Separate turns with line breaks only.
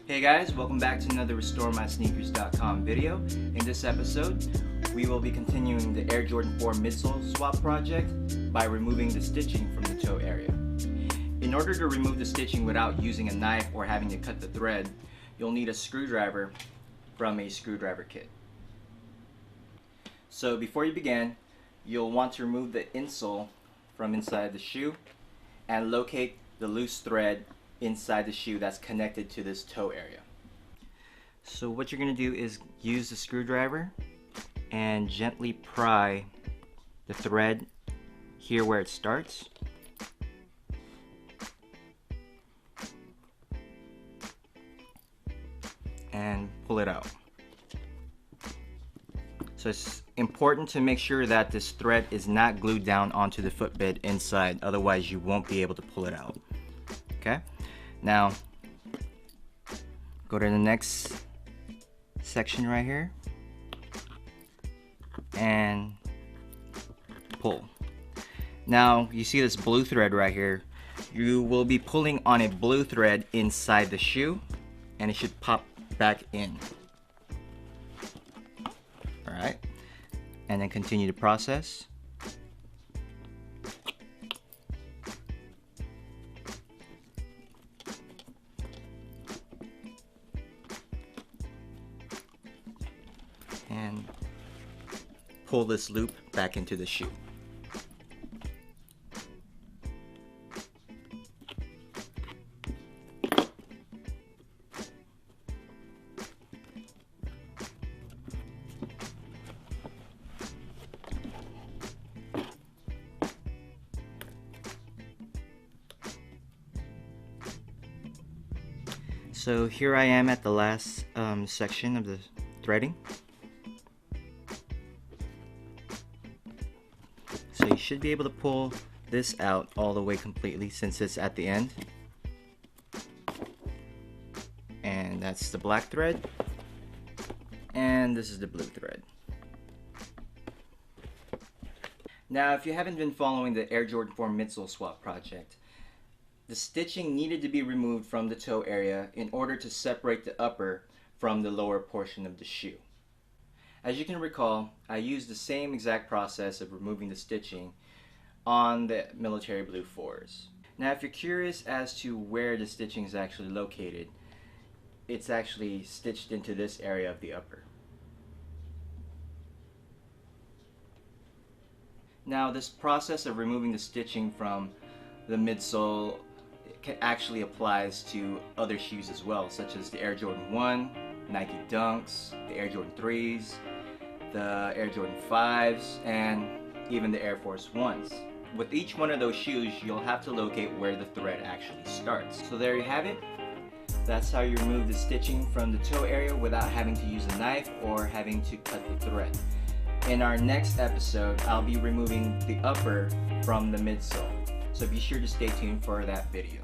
Hey guys, welcome back to another restoremysneakers.com video. In this episode, we will be continuing the Air Jordan 4 Midsole Swap Project by removing the stitching from the toe area. In order to remove the stitching without using a knife or having to cut the thread, you'll need a screwdriver from a screwdriver kit. So before you begin, you'll want to remove the insole from inside the shoe and locate the loose thread inside the shoe that's connected to this toe area. So what you're going to do is use the screwdriver and gently pry the thread here where it starts. And pull it out. So it's important to make sure that this thread is not glued down onto the footbed inside, otherwise you won't be able to pull it out. Okay? Now, go to the next section right here and pull. Now, you see this blue thread right here. You will be pulling on a blue thread inside the shoe and it should pop back in. Alright, and then continue the process. And pull this loop back into the shoe. So here I am at the last section of the threading. So you should be able to pull this out all the way completely since it's at the end. And that's the black thread. And this is the blue thread. Now, if you haven't been following the Air Jordan 4 Midsole Swap Project, the stitching needed to be removed from the toe area in order to separate the upper from the lower portion of the shoe. As you can recall, I used the same exact process of removing the stitching on the military blue 4s. Now, if you're curious as to where the stitching is actually located, it's actually stitched into this area of the upper. Now, this process of removing the stitching from the midsole actually applies to other shoes as well, such as the Air Jordan 1, Nike Dunks, the Air Jordan 3s, the Air Jordan 5s, and even the Air Force 1s. With each one of those shoes, you'll have to locate where the thread actually starts. So there you have it. That's how you remove the stitching from the toe area without having to use a knife or having to cut the thread. In our next episode, I'll be removing the upper from the midsole. So be sure to stay tuned for that video.